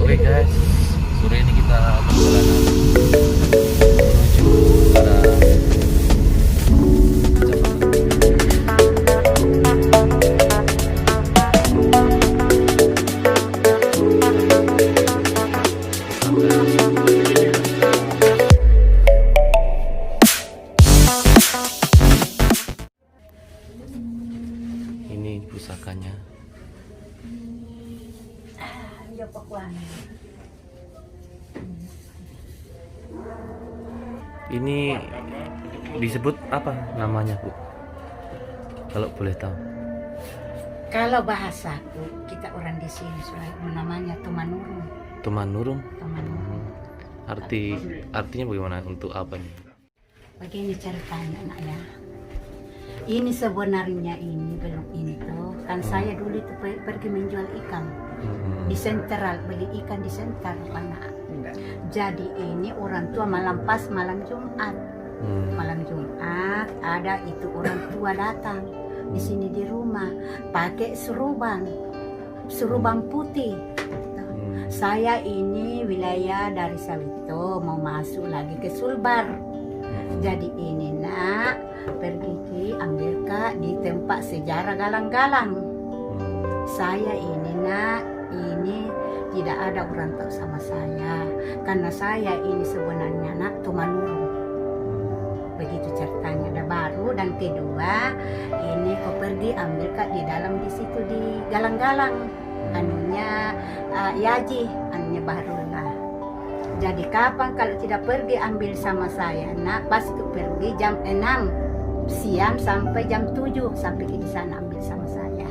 Oke guys, sore ini kita perjalanan menuju arah ini pusakanya. Ini disebut apa namanya, Bu? Kalau boleh tahu. Kalau bahasaku, kita orang di sini namanya Tumanurung. Tumanurung. Tumanurung. Artinya bagaimana, untuk apa nih? Begini ceritanya anaknya. Ini sebenarnya ini belum ini tuh. Kan saya dulu itu pergi menjual ikan di sentral, beli ikan di sentral anak. Jadi ini orang tua malam Jumat. Malam Jumat ada itu orang tua datang di sini di rumah pakai suruban putih. Saya ini wilayah dari Sawito mau masuk lagi ke Sulbar. Jadi ini nak pergi ambil kak di tempat sejarah Galang-Galang. Saya ini nak ini tidak ada orang tahu sama saya karena saya ini sebenarnya nak Tumanurung. Begitu ceritanya. Ada baru dan kedua ini kau pergi ambil kak di dalam di situ di Galang-Galang anunya Yaji anunya baru lah. Jadi kapan kalau tidak pergi ambil sama saya nak pas pergi jam 6 siang sampai jam 7 sampai di sana ambil sama saya.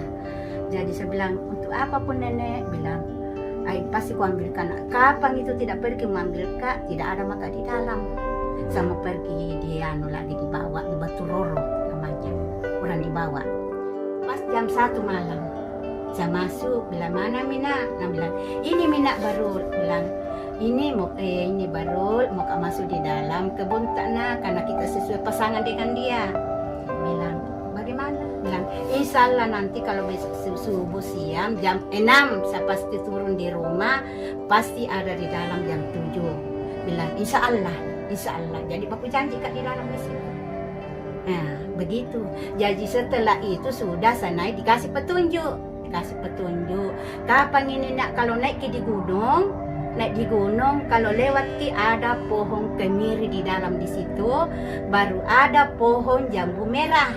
Jadi saya bilang untuk apapun nenek bilang pasti ku ambilkan. Kapan itu tidak pergi mengambil kak tidak ada maka di dalam sama pergi dia lagi dibawa di Batu Roro namanya orang dibawa pas jam 1 malam saya masuk bilang mana Mina nah bilang ini Mina Barul bilang ini Barul mau masuk di dalam kebun tanah karena kita sesuai pasangan dengan dia bilang bagaimana bilang insya Allah nanti kalau besok subuh siang jam 6 saya pasti turun di rumah pasti ada di dalam jam 7 bilang insya Allah. Jadi bapak janji kak di dalam di situ. Nah begitu. Jadi setelah itu sudah saya naik dikasih petunjuk. Kapan ini nak kalau naik di gunung kalau lewat ada pohon kemiri di dalam di situ baru ada pohon jambu merah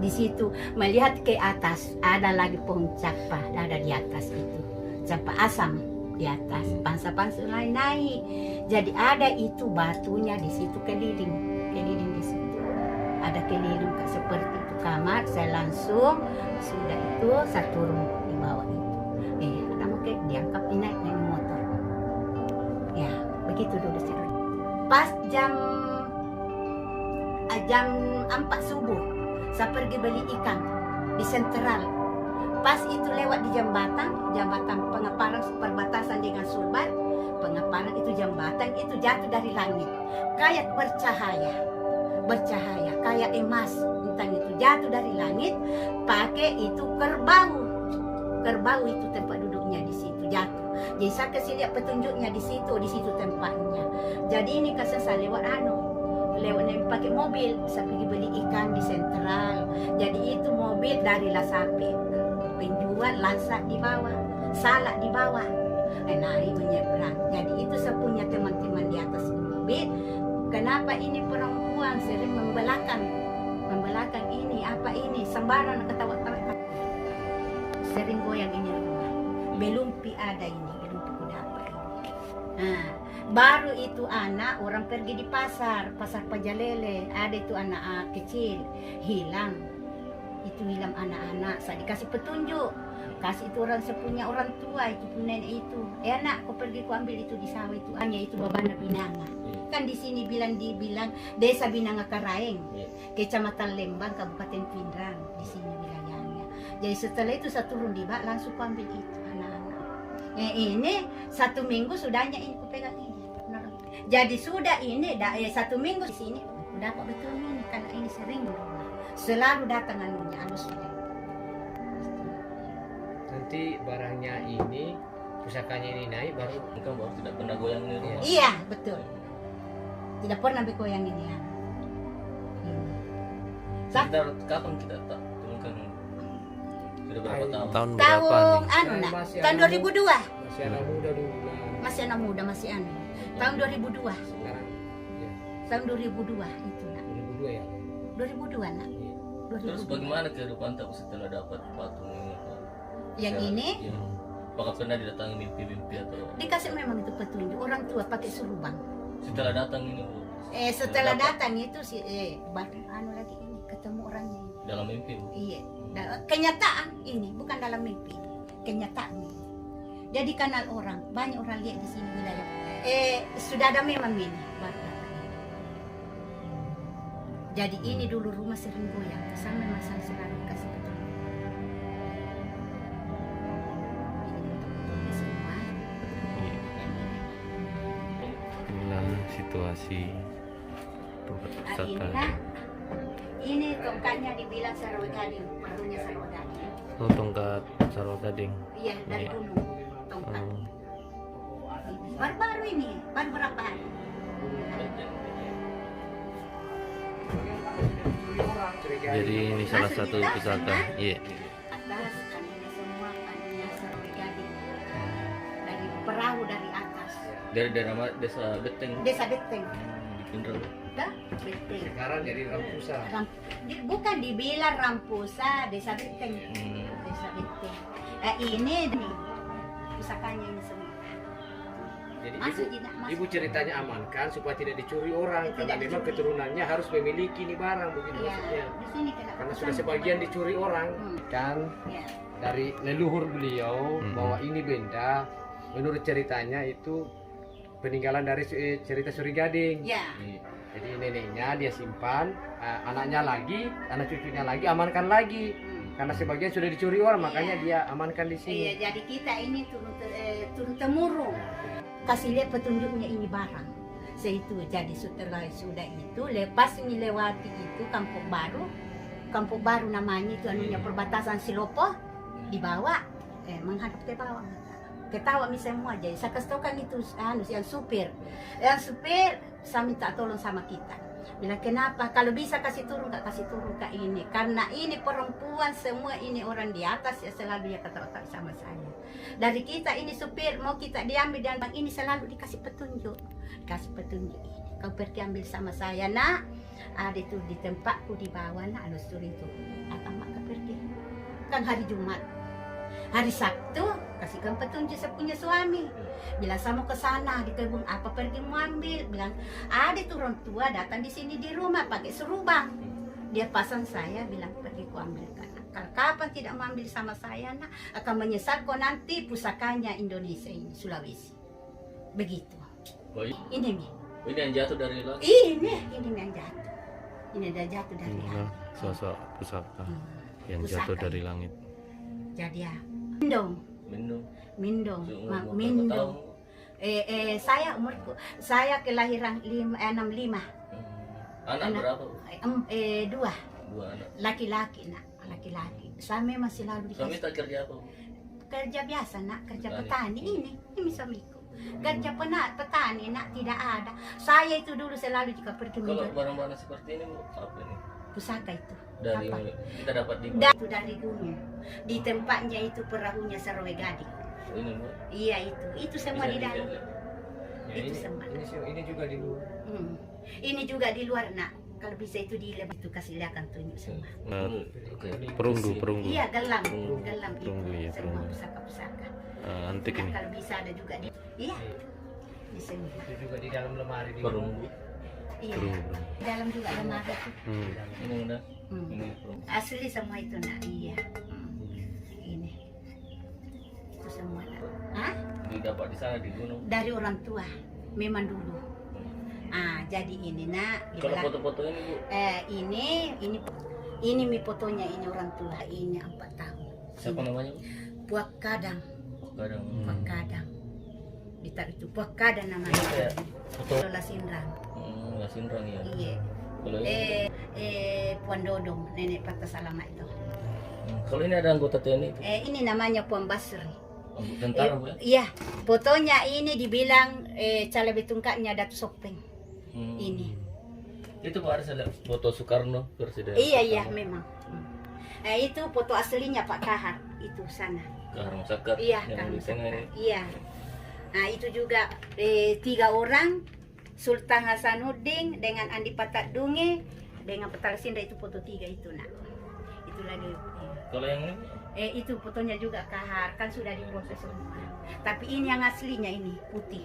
di situ melihat ke atas ada lagi pohon capa ada di atas itu capa asam di atas pansa lain naik jadi ada itu batunya di situ keliling di situ ada keliling seperti itu kamar saya langsung sudah itu saya turun di bawah itu ada mungkin diangkat naik motor ya begitu dulu cerita pas jam 4 subuh saya pergi beli ikan di sentral pas itu lewat di jambatan pengeparan perbatasan dengan Sulbar pengeparan itu jambatan itu jatuh dari langit kayak bercahaya kayak emas entah itu jatuh dari langit pakai itu kerbau itu tempat duduknya di situ jatuh jadi saya kasih lihat petunjuknya di situ tempatnya jadi ini kasih saya lewat pakai mobil saya pergi beli ikan di sentral jadi itu mobil dari Lasape penjual lansak di bawah salak di bawah naik menyeberang jadi itu saya punya teman-teman di atas mobil kenapa ini perempuan sering membelakang ini apa ini sembarang ketawa-tawa sering goyang ini rumah belum ada ini belum kuda apa ini baru itu anak orang pergi di pasar Pajalele ada itu anak kecil hilang anak-anak saya dikasih petunjuk kasih itu orang sepunya orang tua itu nenek itu nak kau pergi kau ambil itu di sawah itu hanya itu Babana Binanga kan di sini dibilang desa Binanga Karaeng kecamatan Lembang Kabupaten Pindrang di sini wilayahnya jadi setelah itu saya turun di bak langsung kau ambil itu anak-anak ini 1 minggu sudahnya ini kau pegang ini jadi sudah ini 1 minggu di sini udah dapat betul ini karena ini sering selalu datang anunya sudah nanti barangnya ini pusakanya ini naik baru Bukan baru tidak pernah goyang ini rumah. Iya, betul. Tidak pernah bergoyang ini ya. Sekitar kapan kita tak temukan? Sudah berapa tahun? Tahun berapa Tahun nih? anu nak, Masih tahun anak 2002. masih anak muda dulu. Nah, Masih anak muda, masih anu. Tahun 2002. sekarang ya Tahun 2002 itu nak. 2002 ya. 2002 nak. Iya. 2002. Terus bagaimana kehidupan tak setelah dapat patung ini? Pak? Yang Bisa- ini ya. Apakah pernah didatangi mimpi-mimpi atau dikasih memang itu petunjuk orang tua pakai surubang. setelah datang ini Bu? Setelah Dapat datang itu si anu lagi ini ketemu orangnya ini. dalam mimpi Bu? Iya, kenyataan ini bukan dalam mimpi, kenyataan ini. Jadi kenal orang, banyak orang lihat di sini wilayah. Sudah ada memang ini. baru datang. Jadi ini dulu rumah sering goyang, saya memang selalu kasih petunjuk. Ini untuk semua. Inilah situasi pusat Ini tadi. nak, ini tongkatnya dibilang sarwa gading, perlunya sarwa gading. Oh, tongkat sarwa gading. Iya, dari Iya. gunung tongkat. Oh, Baru-baru ini, baru berapa hari? jadi ini salah satu pusaka. Iya. Atas kan ini semua kannya sarwa gading. Hmm. Dari perahu dari atas. Dari daerah desa Beteng. Desa Beteng. Di Pindrang. Dah, Beteng. Sekarang jadi Rampusa. Bukan dibilang Rampusa, Desa Beteng. Hmm. Desa Beteng. Ini nih pusakanya ini semua. Jadi Masuk ibu, tidak masuk. ibu ceritanya amankan supaya tidak dicuri orang Tidak karena memang dicuri. keturunannya harus memiliki ini barang begitu Iya, maksudnya. di sini kena Karena pesan sudah sebagian sama- dicuri orang kan Ya. dari leluhur beliau bahwa ini benda menurut ceritanya itu peninggalan dari cerita Suri Gading. Ya. Iya. Jadi neneknya dia simpan, anaknya lagi, anak cucunya lagi, amankan lagi. Karena sebagian sudah dicuri orang, makanya dia amankan di sini. Iya, jadi kita ini turun temurun. Kasih lihat petunjuknya ini barang. Seitu jadi setelah sudah itu lepas ini lewati itu Kampung Baru namanya itu anunya perbatasan Silopo dibawa menghadap ke bawah. Ketawa mi semua jadi saya kasih tahu kan itu yang supir saya minta tolong sama kita. Bilang kenapa kalau bisa kasih turun kak ini karena ini perempuan semua ini orang di atas ya selalu dia kata sama saya. Dari kita ini supir mau kita diambil dan bang ini selalu dikasih petunjuk ini kau pergi ambil sama saya nak ada itu di tempatku di bawah nak lusur itu akan mak pergi kan hari Jumat. Hari Sabtu kasihkan petunjuk saya punya suami. Bilang saya mau ke sana di kebun apa pergi mau ambil. Bilang ada tuh orang tua datang di sini di rumah pakai serubang. Dia pasang saya bilang pergi ku ambilkan. Kalau kapan tidak mau ambil sama saya nak akan menyesal kau nanti pusakanya Indonesia ini Sulawesi. Begitu. Oh, Ini nih. ini yang jatuh dari langit. Ini yang jatuh. Ini udah jatuh dari Inilah langit. sosok pusaka yang Pusaka jatuh dari ini. langit. Jadi ya. Mindong. Minum. Mindong. Seumur berapa Mindong. tahun? Saya umurku saya kelahiran 65. Anak berapa? Bu? 2 Dua anak. laki-laki nak laki-laki. Saya memang selalu Suami dikasih tak kerja apa? Bu? kerja biasa nak kerja Petani. petani ini suamiku kerja petani nak tidak ada. Saya itu dulu selalu jika pergi Kalau menjual barang-barang seperti ini Bu, apa ini? pusaka itu Dari Apa? kita dapat di itu dari gunung di tempatnya itu perahunya Sarwa Gading. ini Bu. Iya itu semua Bisa di dalam. dilihat. Ya, Itu semua. ini juga di luar. Ini juga di luar nak. Kalau bisa itu di lebar itu kasih lihat tunjuk semua. Oke. Perunggu. Iya gelam Perunggu. itu Perunggu, iya, semua perunggu. pusaka-pusaka. Antik Nah, ini. kalau bisa ada juga di iya di sini. Itu juga di dalam lemari di Perunggu. Iya. Perunggu. Di dalam juga ada naga tuh. Ini udah. Hmm. Ini perunggu. Asli semua itu nak. Iya. Ini. Itu semua nak. Hah? Didapat di sana di gunung. Dari orang tua. Memang dulu. Jadi ini nak. Kalau dibilang- foto-foto ini Bu, ini mi fotonya ini orang tua ini 4 tahun. siapa namanya Bu? Puak Kadang. Kadang. Puak Kadang. Ditaruh itu Puak Kadang namanya. Ini kayak foto. Lola Sindrang. Lasinrang ya. Iya. Kalau ini, Puan Dodong, nenek Patah Salama itu. kalau ini ada anggota TNI itu. Ini namanya Puan Basri. Tentara Bu ya? Iya, fotonya ini dibilang calabi tungkaknya Datu Sopeng. Hmm. Ini. Itu Pak ada saya lihat foto Soekarno presiden. Iya pertama. memang. Itu foto aslinya Pak Kahar itu sana. Kahar Musakar Iya, yang Kahar di tengah Musakar. ini. Iya. Nah itu juga 3 orang, Sultan Hasanuddin dengan Andi Patak Dunge dengan Petalasinda, itu foto 3 itu nak. Itu lagi. Kalau yang ini Itu fotonya juga Kahar, kan sudah diproses semua. Tapi ini yang aslinya ini putih.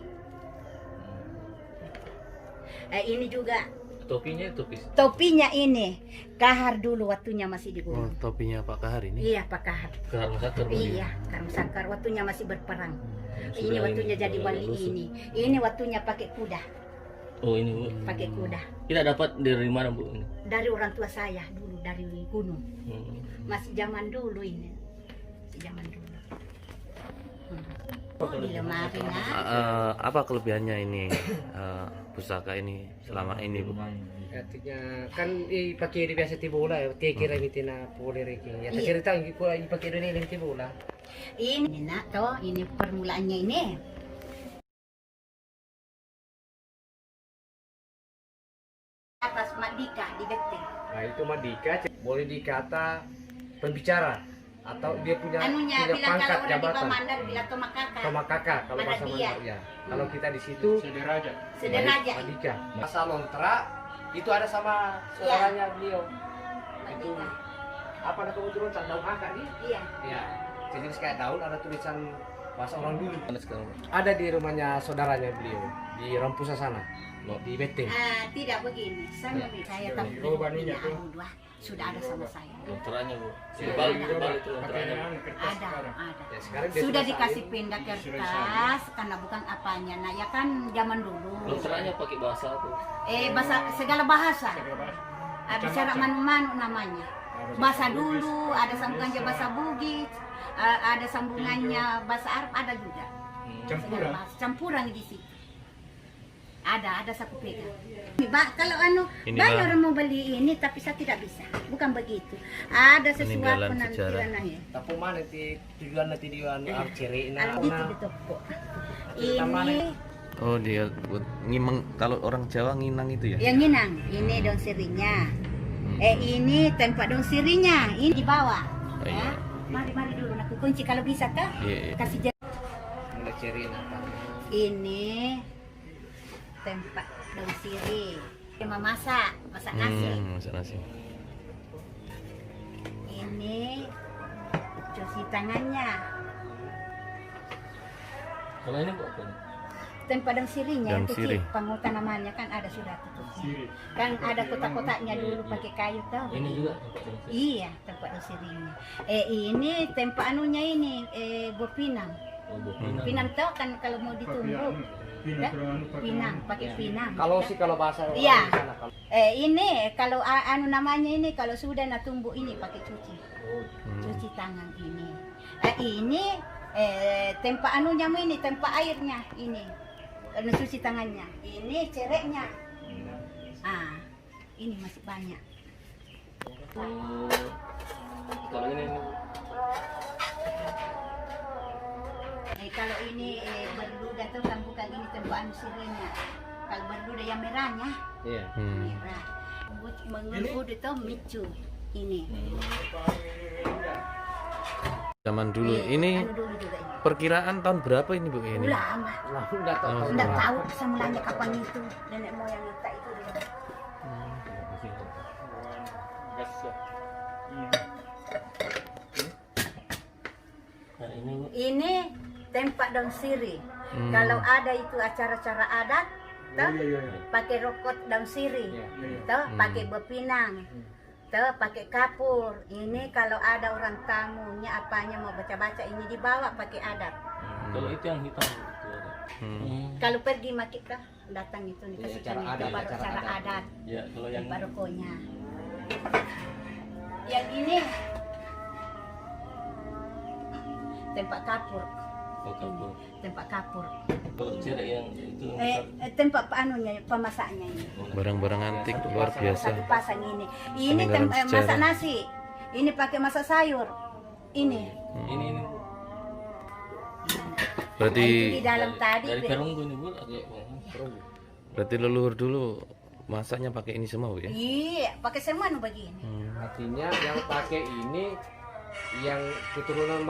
Ini juga topinya topinya ini Kahar dulu waktunya masih di Oh, gunung. topinya Pak Kahar ini. Iya Pak Kahar. Kahar Musakar Bu. Iya, Kahar Sakar waktunya masih berperang. Sudah Ini waktunya jadi wali lusuh. ini. Ini waktunya pakai kuda, Oh ini Bu. pakai kuda. Kita dapat dari mana Bu ini? Dari orang tua saya dulu dari gunung. Hmm. Masih zaman dulu ini. Masih zaman dulu. Oh, di lemari nah. Apa kelebihannya ini pusaka ini selama ini Bu? Artinya kan pakai di biasa tibola ya, kira mitina pole reki. Ya Iya. cerita ko pakai ini tibola. Ini nak toh, ini permulaannya ini. Atas Madika di Beteng. Nah itu Madika boleh dikata pembicara atau dia punya Anunya punya bilang pangkat kalau orang di jabatan. Pamandar bilang tomakaka. Sama kakak kalau bahasa Manadia. Mandar ya. Kalau kita di situ Sederajat. Madika. Masa Lontra itu ada sama saudaranya beliau. Itu Madika. apa ada kebetulan daun akar nih? Iya. Ya. Jadi kayak daun ada tulisan bahasa orang dulu. Mana sekarang? Ada di rumahnya saudaranya beliau di Rampusa sana. Di Beteng. Tidak begini. Saya tak punya dua. Sudah ada sama saya. Lontaranya Bu. Iya, Tebal itu lontaranya. Ada. Ya, sekarang dia Sudah sudah dikasih pindah kertas karena bukan apanya. Nah ya kan zaman dulu. Lontaranya pakai bahasa tuh. Bahasa segala bahasa. Bicara manu-manu namanya. Bahasa dulu, ada sambungannya bahasa Bugis, ada sambungannya bahasa Arab, ada juga. Segala bahasa. Campuran di situ. Ada saku pegang. Kalau Ini banyak Mbak. orang mau beli ini, tapi saya tidak bisa. Bukan begitu. Ada sesuatu Peninggalan nanti sejarah. ya. Tapi mana tujuan nanti dia archery Itu di toko. Ini Oh dia buat ngimeng, kalau orang Jawa nginang itu ya? yang nginang, ini daun sirinya. Ini tempat daun sirinya, ini di bawah. Oh, Ya. iya. Mari dulu, aku kunci kalau bisa kah? Iya. Kasih jalan. mulai ceri apa? Ini tempat daun sirih. Masak nasi. Masak nasi. Ini cuci tangannya. Kalau ini Bu apa? Tempat daun sirihnya Daun yang kecil, sirih. pangutan namanya kan ada sudah tutupnya. Kan ada kotak-kotaknya dulu pakai kayu tahu. Ini juga. Iya, tempat daun sirihnya. Ini tempat anunya ini, buah pinang. Oh, Bu Pinang. Pinang tahu kan kalau mau ditumbuk. Ya? Pinang, pakai pinang. Kalau ya? sih kalau bahasa orang Iya. di sana, kalau Ini kalau anu namanya ini kalau sudah nak tumbuk ini pakai cuci. Cuci tangan ini. Ini tempat anunya ini, tempat airnya ini. Karena cuci tangannya. Ini cereknya. Ini masih banyak. Kalau ini Kalau ini berduda tuh kan bukan ini tempat anu sirinya. Kalau berduda yang merahnya, iya. merah. Mengumpul itu micu ini. zaman dulu ini Anu dulu juga ini. perkiraan tahun berapa ini Bu ini? Lama. Lah udah tahu. Oh, Nggak tahu semulanya kapan itu nenek moyang kita itu. Nah, ini Bu. Ini tempat daun sirih. Kalau ada itu acara-acara adat, toh, pakai rokok daun sirih, toh, pakai bepinang, toh, pakai kapur. Ini kalau ada orang tamunya apanya mau baca-baca ini dibawa pakai adat. Kalau itu yang hitam Bu, itu ada. Kalau pergi mak kita datang itu nih Iya, kasih acara itu adat, baru acara acara adat. adat. Ya, kalau yang Barokonya. Yang ini tempat kapur. oh, kapur. Tempat kapur. Kalau cerek yang itu Tempat anunya pemasaknya ini. barang-barang antik luar biasa. Satu pasang ini. Ini Peninggalan masak sejarah. nasi. Ini pakai masak sayur. Ini. Ini Berarti Itu di dalam tadi. Dari perunggu nih Bu atau berarti leluhur dulu masaknya pakai ini semua, Bu ya? Iya, pakai semua nu begini. Artinya yang pakai ini yang keturunan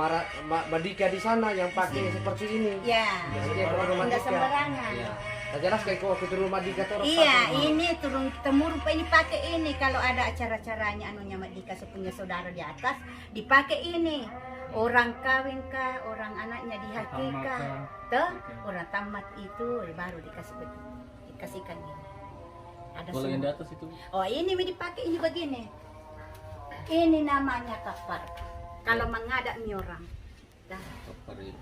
Madika di sana yang pakai seperti ini. Ya, Jadi keturunan enggak Madika. sembarangan. Iya. Nah, jelas kayak kok keturunan Madika tuh orang Iya, pakai. ini turun temurun ini pakai ini kalau ada acara-acaranya anunya Madika punya saudara di atas dipakai ini. Orang kawin kah, orang anaknya dihakikah, tuh orang tamat itu baru dikasihkan ini. Ada kalau yang di semua. atas itu? Oh ini dipakai ini begini. Ini namanya kafar. Kalau menghadap nih orang. Dah. Kopar itu.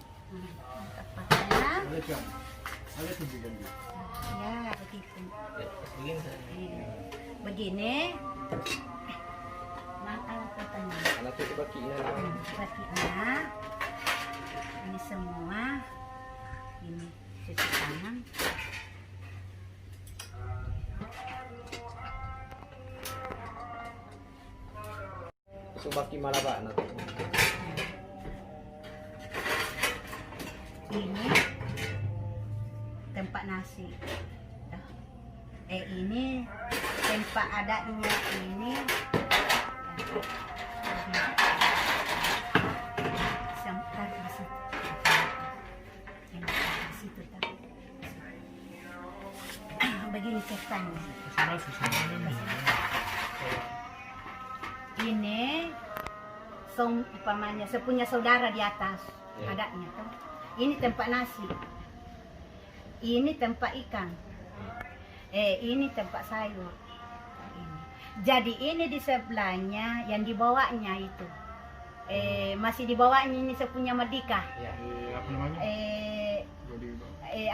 Kafarnya. Ya begitu. Ya, begini saya. Begini. Makan katanya. Karena itu bakinya. Batiknya. Ini semua. Ini cuci tangan. Itu baki malaba nanti. Ini tempat nasi. Dah. Ini tempat adanya ini. Sampai di situ. Ini di situ tadi. Begini ceritanya. Ini umpamanya sepunya saudara di atas Ya. adanya tuh. Ini tempat nasi. Ini tempat ikan. Ini tempat sayur. Ini. Jadi ini di sebelahnya yang dibawanya itu. Masih dibawanya ini sepunya Madika. Ya.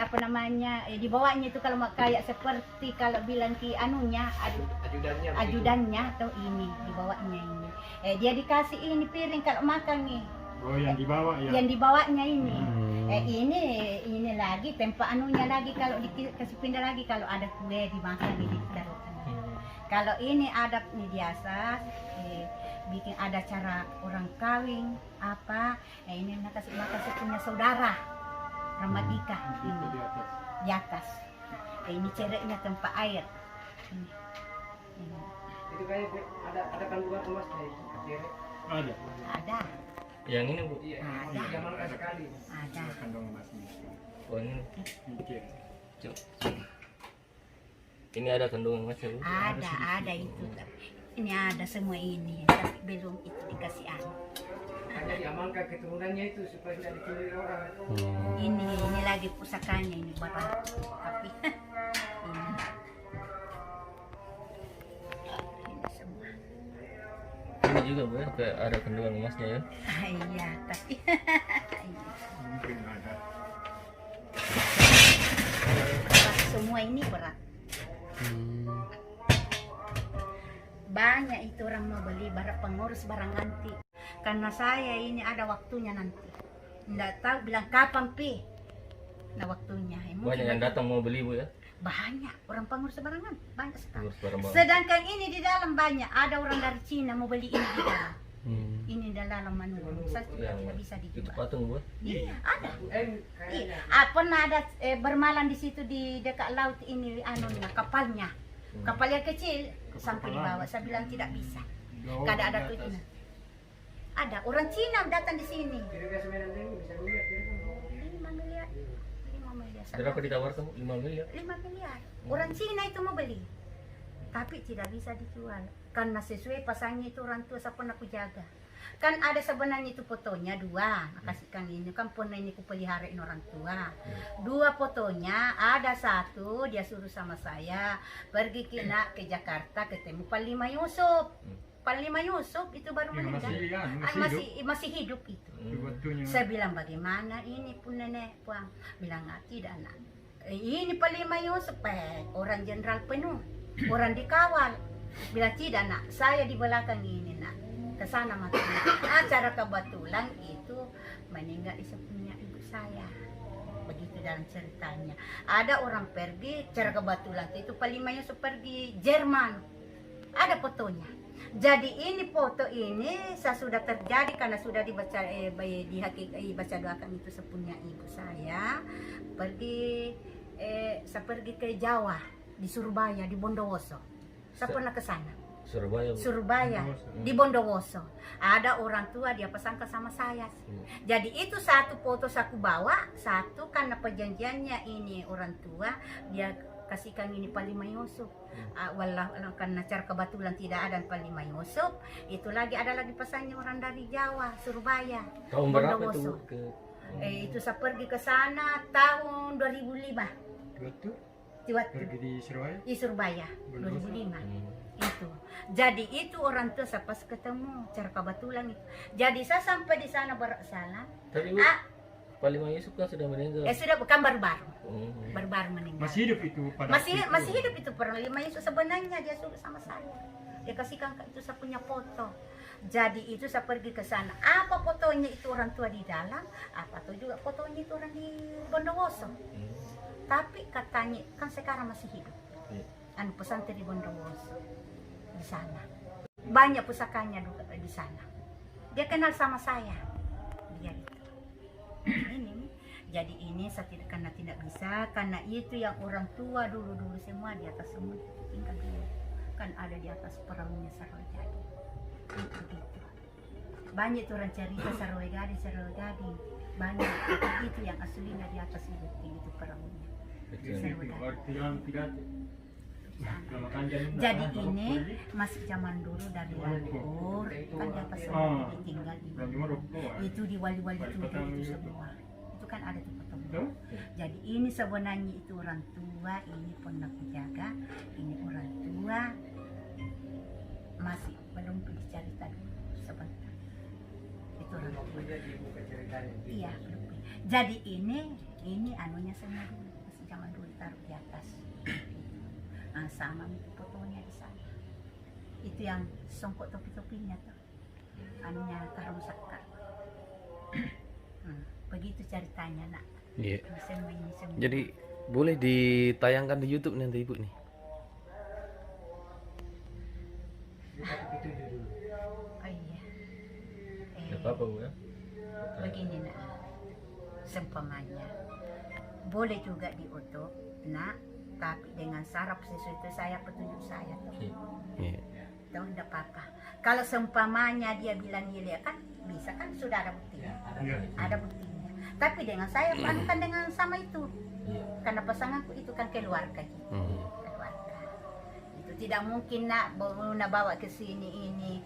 Apa namanya? Di bawahnya itu kalau kayak seperti kalau bilang ki anunya Ajudannya. ajudannya atau ini di bawahnya ini. Dia dikasih ini piring kalau makan nih. Oh, yang dibawa ya. Yang dibawanya ini. Ini lagi tempat anunya lagi kalau dikasih pindah lagi kalau ada kue dimakan di taruhkan. Kalau ini ada nih biasa bikin ada cara orang kawin apa. Ini kasih punya saudara Ramadika ini Di atas. di atas. Ini cereknya tempat air. Ini. Itu kayak ada kandungan emas kayak gitu. Ada. Ada. Yang ini Bu. Iya. Ada. Zaman sekali. Ada. Kandung emasnya. Oh ini. Mikir. Cuk. Ini ada kandungan emasnya Bu. Ada itu. Ini ada semua ini, tapi belum itu dikasih anu. Hanya diamankan keturunannya itu supaya tidak dicuri orang. Ini lagi pusakanya ini berat. Tapi ini. Ini semua. Ini juga Bu ya, kayak ada kandungan emasnya ya. Iya, tapi Mungkin ada. berat semua ini berat. Banyak itu orang mau beli barang pengurus barang nanti. Karena saya ini ada waktunya nanti. Nggak tahu bilang kapan pi. Nah waktunya. Banyak yang datang mau beli Bu ya. Banyak orang pengurus barangan banyak sekali. Terus barang-barang. Sedangkan ini di dalam banyak ada orang dari Cina mau beli ini di dalam. Ini di dalam saya Yang tidak bisa itu dijual. patung Bu. Iya ada. Kayaknya. Iya. Pernah ada bermalam di situ di dekat laut ini anunya kapalnya. Kapal yang kecil sampai dibawa. Saya bilang tidak bisa. Kada ada kucing. Ada orang Cina datang di sini. Kira-kira 9 ribu bisa lihat ya. 5 miliar. 5 miliar. Berapa ditawarkan? 5 miliar. 5 miliar. Orang Cina itu mau beli. Tapi tidak bisa dijual. Karena sesuai pasangnya itu orang tua saya pernah kujaga. Kan ada sebenarnya itu fotonya 2. Kasihkan ini kan pernah ini kupeliharain orang tua. 2 fotonya, ada 1 dia suruh sama saya pergi ke Jakarta ketemu Panglima Yusuf. Panglima Yusuf itu baru meninggal. Masih hidup itu. Saya bilang bagaimana ini pun nenek puang. Bilang tidak nak. Ini Panglima Yusuf orang jenderal penuh. Orang dikawal. Bilang tidak nak. Saya di belakang ini nak. Ke sana makanya. Acara kebetulan itu meninggal sepupunya ibu saya. Begitu dalam ceritanya. Ada orang pergi. Cara kebetulan itu Panglima Yusuf pergi Jerman. Ada fotonya. Jadi ini foto ini saya sudah terjadi karena sudah dibaca baca doakan itu sepunya ibu saya saya pergi ke Jawa di Surabaya di Bondowoso. Saya pernah ke sana. Surabaya di Bondowoso. Ada orang tua dia pesankan sama saya. Jadi itu satu foto saya bawa, satu karena perjanjiannya ini orang tua dia kasihkan ini Palima Yusuf. Walau karena cara kebetulan tidak ada Palima Yusuf, itu lagi ada lagi pesannya orang dari Jawa, Surabaya. Tahun berapa Bondowoso. itu? Itu saya pergi ke sana tahun 2005. Pergi di Surabaya. Di Surabaya 2005. Itu. Jadi itu orang tua saya pas ketemu cara kebetulan itu. Jadi saya sampai di sana bersalam. Tapi Bu, Palima Yusuf kan sudah meninggal. Sudah bukan baru-baru. Baru-baru meninggal. Masih hidup itu pada Masih hidup itu Palima Yusuf sebenarnya dia sudah sama saya. Dia kasihkan itu saya punya foto. Jadi itu saya pergi ke sana. Apa fotonya itu orang tua di dalam, apa tuh juga fotonya itu orang di Bondowoso. Tapi katanya kan sekarang masih hidup. Pesantren di Bondowoso di sana. Banyak pusakanya juga di sana. Dia kenal sama saya. Dia itu. Ini. Jadi ini saya tidak bisa karena itu yang orang tua dulu semua di atas semua tinggal dulu. Kan ada di atas perahunya Sarojadi. Begitu. Banyak tuh orang cerita Sarojadi. Banyak itu yang aslinya di atas itu perahunya. Jadi ini masih zaman dulu dari Lahore kan di atas semua tinggal itu di wali-wali itu semua. Itu kan ada tuh foto. Jadi ini sebenarnya itu orang tua, ini pun aku jaga, ini orang tua masih belum cerita dulu sebentar. Itu orang tua. Iya, belum. Jadi ini anunya semua dulu, masih zaman dulu taruh di atas. Sama fotonya di sana. Itu yang songkok topi-topinya tuh. Anunya karung sakar. Begitu ceritanya nak. Iya. Semua. Jadi boleh ditayangkan di YouTube nanti Ibu nih. Oh iya. Apa-apa Bu ya? Begini nak. Sempamanya. Boleh juga diutuh, nak. Tapi dengan syarat sesuai saya petunjuk saya tuh. Iya. Tahu tidak apa-apa. Kalau seumpamanya dia bilang iya kan bisa kan sudah ada buktinya. Ada buktinya. Tapi dengan saya kan dengan sama itu. Karena pasanganku itu kan keluarga gitu. Keluarga. Itu tidak mungkin nak bawa ke sini ini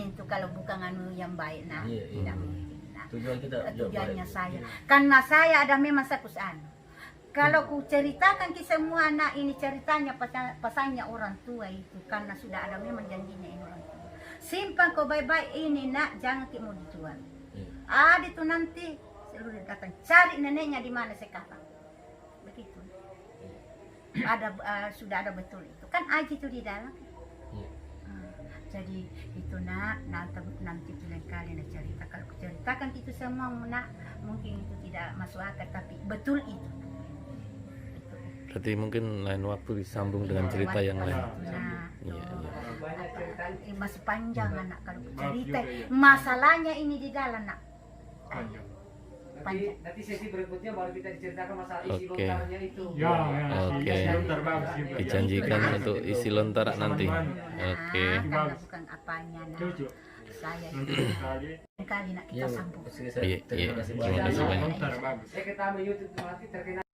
itu kalau bukan anu yang baik nak. Tidak mungkin nak. Tujuannya saya. Karena saya ada memang sakus anu. Kalau ku ceritakan ke semua anak ini ceritanya pasannya orang tua itu karena sudah ada memang janjinya ini orang tua. Simpan kau baik-baik ini nak, jangan mau dijual. Itu nanti seluruh datang cari neneknya di mana sekarang. Begitu. Ada sudah ada betul itu kan Aji itu di dalam. Jadi itu nak nanti lain kali nak cerita. Kalau ku ceritakan itu semua nak mungkin itu tidak masuk akal tapi betul itu. Berarti mungkin lain waktu disambung dengan cerita yang lain. Iya. Masih panjang anak kalau cerita. Masalahnya ini di dalam nak. Panjang. Nanti sesi berikutnya baru kita diceritakan masalah isi lontarnya itu. Oke. Dijanjikan untuk isi lontar nanti. Oke. Karena bukan apanya nak. Saya kali nak kita sambung. Iya. Terima kasih banyak. Saya ketemu YouTube nanti terkenal.